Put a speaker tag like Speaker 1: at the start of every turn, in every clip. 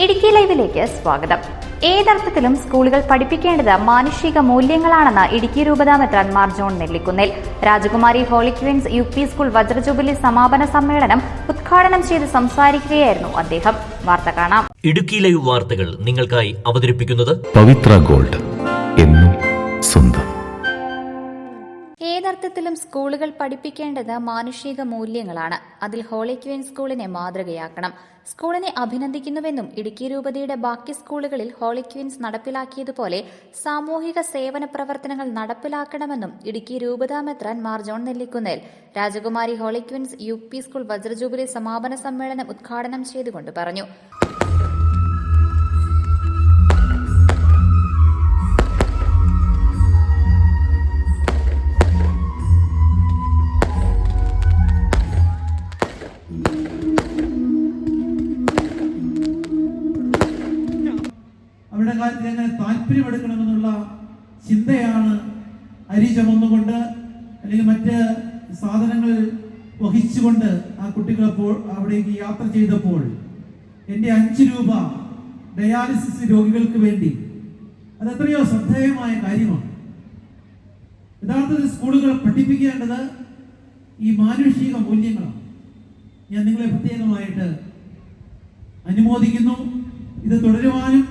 Speaker 1: ഇടുക്കി ലൈവിലേക്ക് സ്വാഗതം. ഏതർത്ഥത്തിലും സ്കൂളുകൾ പഠിപ്പിക്കേണ്ടത് മാനുഷിക മൂല്യങ്ങളാണെന്ന് ഇടുക്കി രൂപതാ മെത്രാൻ മാർ ജോൺ നെല്ലിക്കുന്നേൽ. രാജകുമാരി ഹോളി ക്വീൻസ് യു.പി. സ്കൂൾ വജ്രജൂബിലി സമാപന സമ്മേളനം ഉദ്ഘാടനം ചെയ്ത് സംസാരിക്കുകയായിരുന്നു അദ്ദേഹം. വാർത്ത കാണാം.
Speaker 2: ഇടുക്കി ലൈവ് വാർത്തകൾ നിങ്ങൾക്കായി അവതരിപ്പിക്കുന്നത്
Speaker 3: പവിത്ര ഗോൾഡ്, എന്നും സ്വന്തം.
Speaker 1: ഏതർത്ഥത്തിലും സ്കൂളുകൾ പഠിപ്പിക്കേണ്ടത് മാനുഷിക മൂല്യങ്ങളാണ്. അതിൽ ഹോളി ക്വീൻ സ്കൂളിനെ മാതൃകയാക്കണം. സ്കൂളിനെ അഭിനന്ദിക്കുന്നുവെന്നും ഇടുക്കി രൂപതയുടെ ബാക്കി സ്കൂളുകളിൽ ഹോളി ക്വീൻസ് നടപ്പിലാക്കിയതുപോലെ സാമൂഹിക സേവന പ്രവർത്തനങ്ങൾ നടപ്പിലാക്കണമെന്നും ഇടുക്കി രൂപതാ മെത്രാൻ മാർ ജോൺ നെല്ലിക്കുന്നേൽ രാജകുമാരി ഹോളി ക്വീൻസ് യു.പി. സ്കൂൾ വജ്രജൂബിലി സമാപന സമ്മേളനം ഉദ്ഘാടനം ചെയ്തുകൊണ്ട് പറഞ്ഞു.
Speaker 4: അവരുടെ കാര്യത്തിൽ എങ്ങനെ താല്പര്യമെടുക്കണമെന്നുള്ള ചിന്തയാണ് അരി ചുമന്നുകൊണ്ട് അല്ലെങ്കിൽ മറ്റ് സാധനങ്ങൾ വഹിച്ചുകൊണ്ട് ആ കുട്ടികളപ്പോൾ അവിടേക്ക് യാത്ര ചെയ്തപ്പോൾ എൻ്റെ 5 രൂപ ഡയാലിസിസ് രോഗികൾക്ക് വേണ്ടി അതെത്രയോ ശ്രദ്ധേയമായ കാര്യമാണ്. യഥാർത്ഥത്തിൽ സ്കൂളുകൾ പഠിപ്പിക്കേണ്ടത് ഈ മാനുഷിക മൂല്യങ്ങളാണ്. ഞാൻ നിങ്ങളെ പ്രത്യേകമായിട്ട് അനുമോദിക്കുന്നു. ഇത് തുടരുവാനും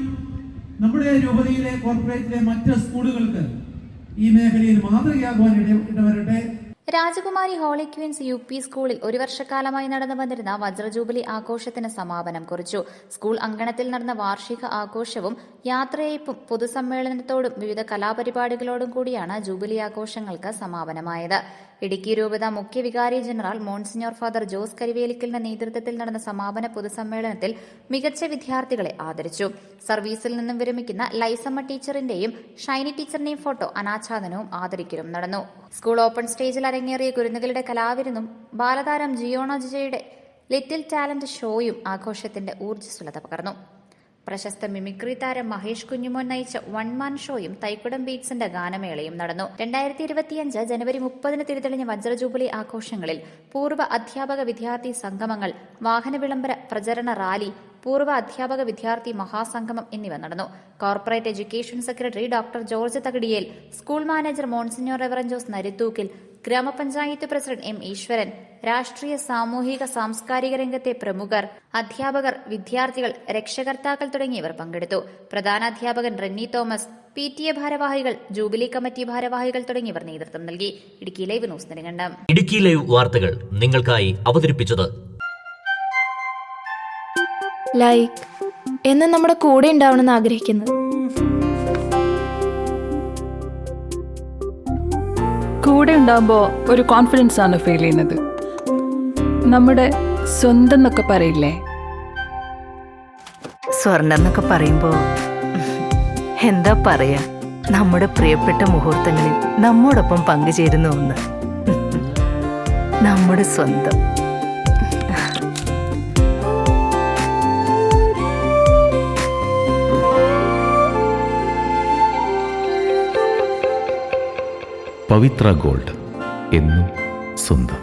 Speaker 4: നമ്മുടെ രൂപതയിലെ കോർപ്പറേറ്റിലെ മറ്റ് സ്കൂളുകൾക്ക് ഈ മേഖലയിൽ മാതൃകയാകുവാൻ ഇടവരട്ടെ.
Speaker 1: രാജകുമാരി ഹോളി ക്വീൻസ് യു.പി. സ്കൂളിൽ 1 വർഷക്കാലമായി നടന്നു വന്നിരുന്ന വജ്രജൂബിലി ആഘോഷത്തിന് സമാപനം കുറിച്ചു. സ്കൂൾ അങ്കണത്തിൽ നടന്ന വാർഷിക ആഘോഷവും യാത്രയയപ്പും പൊതുസമ്മേളനത്തോടും വിവിധ കലാപരിപാടികളോടും കൂടിയാണ് ജൂബിലി ആഘോഷങ്ങൾക്ക് സമാപനമായത്. ഇടുക്കി രൂപത മുഖ്യ വികാരി ജനറൽ മോൺസിഞ്ഞോർ ഫാദർ ജോസ് കരിവേലിക്കലിന്റെ നേതൃത്വത്തിൽ നടന്ന സമാപന പൊതുസമ്മേളനത്തിൽ മികച്ച വിദ്യാർത്ഥികളെ ആദരിച്ചു. സർവീസിൽ നിന്നും വിരമിക്കുന്ന ലൈസമ്മ ടീച്ചറിന്റെയും ഷൈനി ടീച്ചറിന്റെയും ഫോട്ടോ അനാച്ഛാദനവും ആദരിക്കലും നടന്നു. സ്കൂൾ ഓപ്പൺ സ്റ്റേജിൽ അരങ്ങേറിയ കുരുന്നുകളുടെ കലാവിരുന്നും ബാലതാരം ജിയോണ ജിജയുടെ ലിറ്റിൽ ടാലന്റ് ഷോയും ആഘോഷത്തിന്റെ ഊർജ്ജസ്വലത പകർന്നു. പ്രശസ്ത മിമിക്രി താരം മഹേഷ് കുഞ്ഞുമോൻ നയിച്ച വൺമാൻ ഷോയും തൈക്കുടം ബീറ്റ്സിന്റെ ഗാനമേളയും നടന്നു. 2025 ജനുവരി 30 തിരിതെളിഞ്ഞ വജ്രജൂബിലി ആഘോഷങ്ങളിൽ പൂർവ്വ അധ്യാപക വിദ്യാർത്ഥി സംഗമങ്ങൾ, വാഹന വിളംബര പ്രചരണ റാലി, പൂർവ്വ അധ്യാപക വിദ്യാർത്ഥി മഹാസംഗമം എന്നിവ നടന്നു. Corporate education secretary doctor George Thakadiyel, school manager monsignor reverend Jose Narithookil, ഗ്രാമപഞ്ചായത്ത് പ്രസിഡന്റ് എം ഈശ്വരൻ, രാഷ്ട്രീയ സാമൂഹിക സാംസ്കാരിക രംഗത്തെ പ്രമുഖർ, അധ്യാപകർ, വിദ്യാർത്ഥികൾ, രക്ഷകർത്താക്കൾ തുടങ്ങിയവർ പങ്കെടുത്തു. പ്രധാനാധ്യാപകൻ റെന്നി തോമസ്, PTA ഭാരവാഹികൾ, ജൂബിലി കമ്മിറ്റി ഭാരവാഹികൾ തുടങ്ങിയവർ നേതൃത്വം നൽകി. Idukki live news Nedumkandam.
Speaker 2: Idukki live വാർത്തകൾ നിങ്ങൾക്കായി അവതരിപ്പിച്ചത്
Speaker 5: ലൈക്ക് എന്ന് നമ്മുടെ കൂടെ ഉണ്ടാവണമെന്ന് ആഗ്രഹിക്കുന്നത്.
Speaker 6: കൂടെ ഉണ്ടാകുമ്പോൾ ഒരു കോൺഫിഡൻസ് ആണ് ഫീൽ ചെയ്യുന്നത്. നമ്മുടെ സ്വന്തം എന്നൊക്കെ പറയില്ലേ,
Speaker 7: സ്വർണ്ണം എന്നൊക്കെ പറയുമ്പോൾ എന്താ പറയാ, നമ്മുടെ പ്രിയപ്പെട്ട മുഹൂർത്തങ്ങളിൽ നമ്മോടൊപ്പം പങ്കുചേരുന്ന ഒന്ന്, നമ്മുടെ സ്വന്തം.
Speaker 3: പവിത്ര ഗോൾഡ്, എന്നും സ്വന്തം.